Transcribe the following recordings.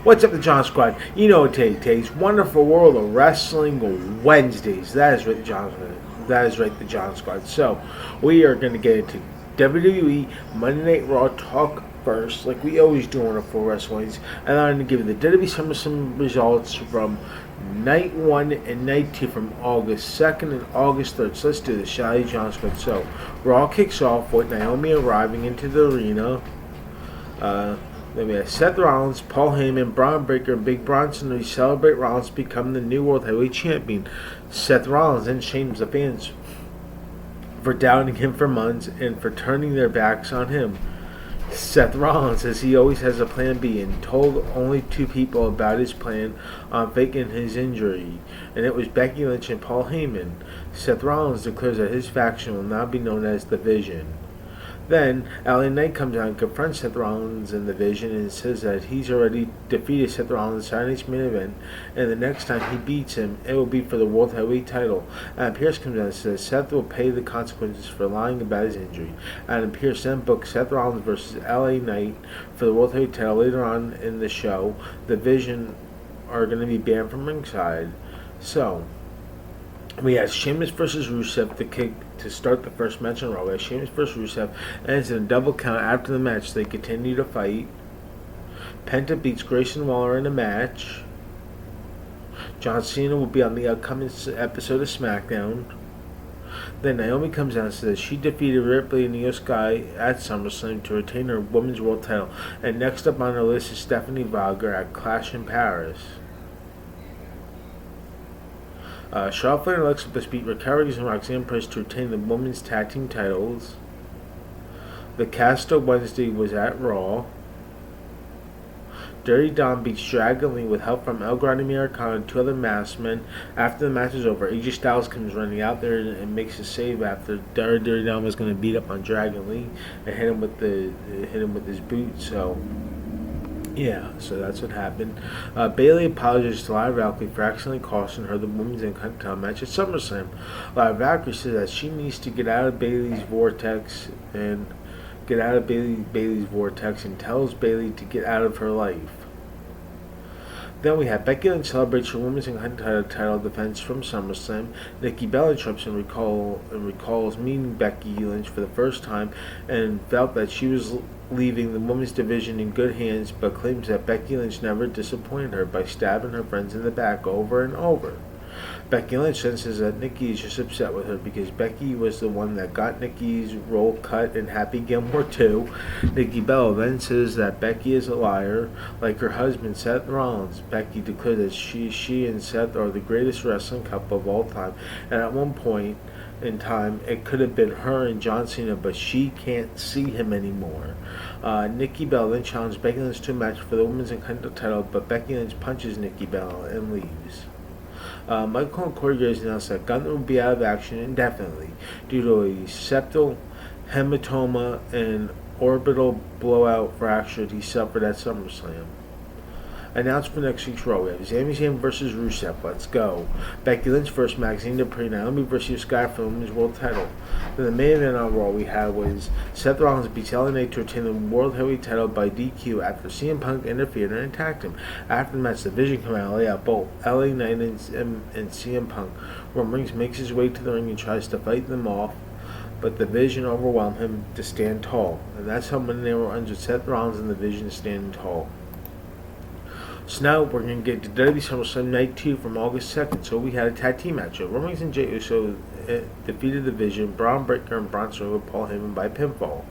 What's up, the John Squad? You know what today takes. Wonderful World of Wrestling Wednesdays. That is right, John. That is right, the John Squad. So, we are going to get into WWE Monday Night RAW talk first, like we always do on the full Wrestlings, and I'm going to give you the WWE SummerSlam results from Night 1 and Night 2 from August 2nd and August 3rd. So let's do this, shall we, John Squad? So, Raw kicks off with Naomi arriving into the arena. Then we have Seth Rollins, Paul Heyman, Braun Breaker, and Big Bronson to celebrate Rollins becoming the new World Heavyweight Champion. Seth Rollins then shames the fans for doubting him for months and for turning their backs on him. Seth Rollins says he always has a plan B and told only two people about his plan on faking his injury, and it was Becky Lynch and Paul Heyman. Seth Rollins declares that his faction will now be known as the Vision. Then, LA Knight comes out and confronts Seth Rollins in the Vision and says that he's already defeated Seth Rollins in Saturday's main event, and the next time he beats him, it will be for the World Heavyweight title. Adam Pearce comes out and says Seth will pay the consequences for lying about his injury. Adam Pearce then books Seth Rollins versus LA Knight for the World Heavyweight title later on in the show. The Vision are going to be banned from ringside. So, we have Sheamus versus Rusev to start the first match on Raw. We have Sheamus versus Rusev, and it's in a double count. After the match, they continue to fight. Penta beats Grayson Waller in a match. John Cena will be on the upcoming episode of SmackDown. Then Naomi comes out and says she defeated Ripley and Io Sky at SummerSlam to retain her Women's World title. And next up on her list is Stephanie Wagner at Clash in Paris. Charlotte Flair and Alexa Bliss beat Raquel Rodriguez and Roxanne Perez to retain the women's tag team titles. The cast of Wednesday was at Raw. Dirty Dom beats Dragon Lee with help from El Grande Americano and two other masked men. After the match is over, AJ Styles comes running out there and makes a save after Dirty Dom was going to beat up on Dragon Lee and hit him with his boot. So that's what happened. Bayley apologizes to Lyra Valkyrie for accidentally costing her the women's Intercontinental match at SummerSlam. Lyra Valkyrie says that she needs to get out of Bayley's vortex and tells Bayley to get out of her life. Then we have Becky Lynch celebrates her women's Intercontinental title defense from SummerSlam. Nikki Bella interrupts and recalls meeting Becky Lynch for the first time and felt that she was leaving the women's division in good hands, but claims that Becky Lynch never disappointed her by stabbing her friends in the back over and over. Becky Lynch then says that Nikki is just upset with her because Becky was the one that got Nikki's role cut in Happy Gilmore 2. Nikki Bella then says that Becky is a liar, like her husband Seth Rollins. Becky declares that she and Seth are the greatest wrestling couple of all time, and at one point in time it could have been her and John Cena, but she can't see him anymore. Nikki Bella then challenged Becky Lynch to a match for the women's Intercontinental title, but Becky Lynch punches Nikki Bella and leaves. Michael and Corey Graves announced that Gunther will be out of action indefinitely due to a septal hematoma and orbital blowout fracture he suffered at SummerSlam. Announced for next week's Raw, we have Sami Zayn versus Rusev. Let's go. Becky Lynch versus Maxine Dupree. Naomi versus Sky for the Women's World title. Then the main event on Raw we had was Seth Rollins beats LA Knight to retain the World Heavyweight title by DQ after CM Punk interfered and attacked him. After the match, the Vision came out and lay out both LA Knight and CM Punk. Roman Reigns makes his way to the ring and tries to fight them off, but the Vision overwhelmed him to stand tall. And that's how Monday Night Raw ends with Seth Rollins and the Vision standing tall. So now we're going to get to WWE SummerSlam Night 2 from August 2nd. So we had a tag team match. Roman Reigns and Jey Uso defeated the Vision, Braun Breaker and Bronson with Paul Heyman by pinfall.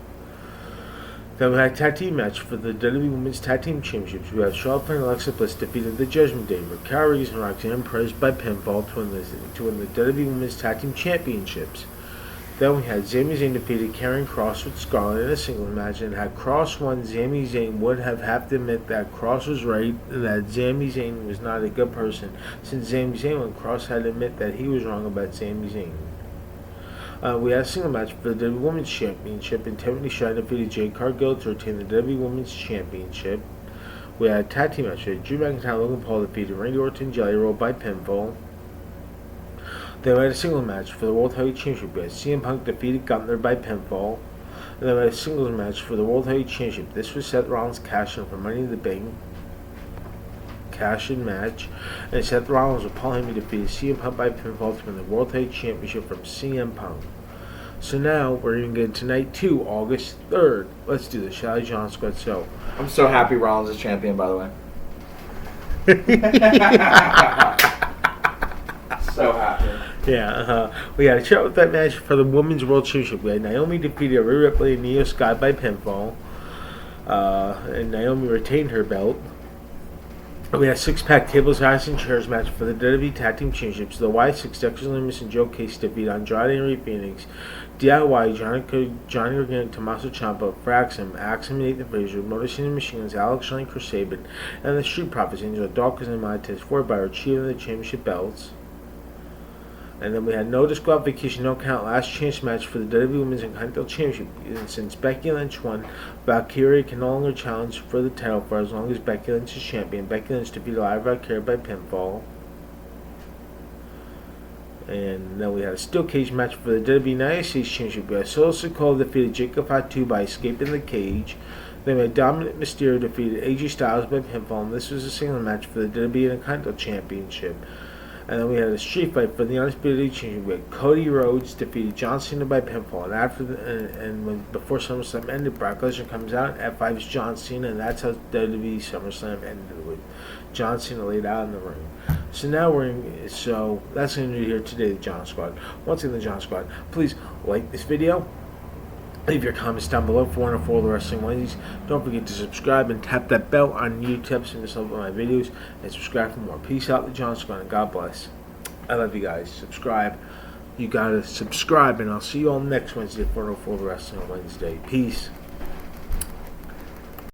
Then we had a tag team match for the WWE Women's Tag Team Championships. We had Charlotte Flair and Alexa Bliss defeated the Judgment Day, Raquel Rodriguez and Roxanne Perez by pinfall to win the WWE Women's Tag Team Championships. Then we had Sami Zayn defeated Karrion Kross with Scarlett in a singles match, and had Kross won, Sami Zayn would have to admit that Kross was right, that Sami Zayn was not a good person, since Sami Zayn won, Kross had to admit that he was wrong about Sami Zayn. We had a single match for the WWE Women's Championship, and Tiffany Stratton defeated Jade Cargill to retain the WWE Women's Championship. We had a tag team match. Drew McIntyre and Logan Paul defeated Randy Orton and Jelly Roll by pinfall. Then we had a singles match for the World Heavyweight Championship. We had CM Punk defeated Gunther by pinfall. And then we had a singles match for the World Heavyweight Championship. This was Seth Rollins cashing for Money in the Bank. cash-in match, and Seth Rollins and Paul Heyman defeated CM Punk by pinfall to win the World Heavyweight Championship from CM Punk. So now we're going to get to night 2, August 3rd. Let's do this, shall I, John Scott? So I'm so happy Rollins is champion, by the way. So happy. Yeah, we had a chat with that match for the Women's World Championship. We had Naomi defeated Rhea Ripley and Io Sky by pinfall, and Naomi retained her belt. We had a 6-pack tables, ladders, and chairs match for the WWE Tag Team Championships. The Y6, Dexter Lumis and Joe Case defeat Andrade and Rey Fenix. DIY, Johnny Gargano, Tommaso Ciampa, Fraxum, Axum, and Nathan Fraser, Motor City Machine Guns, Alex Shine, Chris Sabin, and the Street Profits, Angel Dawkins and Montez Ford by achieving the championship belts. And then we had no disqualification, no count, last chance match for the WWE Women's Intercontinental Championship. And since Becky Lynch won, Valkyria can no longer challenge for the title for as long as Becky Lynch is champion. Becky Lynch defeated Live Valkyria by pinfall. And then we had a steel cage match for the WWE United States Championship. We had Solo Sikoa defeated Jacob Fatu by escaping the cage. Then we had Dominic Mysterio defeated AJ Styles by pinfall. And this was a single match for the WWE Intercontinental Championship. And then we had a street fight for the Undisputed Championship. We had Cody Rhodes defeated John Cena by pinfall. And before SummerSlam ended, Brock Lesnar comes out. F5 is John Cena, and that's how WWE SummerSlam ended, with John Cena laid out in the ring. So now that's going to do here today, the John Squad. Once again, the John Squad. Please like this video. Leave your comments down below for one or four of the Wrestling Wednesdays. Don't forget to subscribe and tap that bell on YouTube so you miss all of my videos. And subscribe for more. Peace out, the John Squad, and God bless. I love you guys. Subscribe. You gotta subscribe, and I'll see you all next Wednesday for one or four of the Wrestling Wednesday. Peace.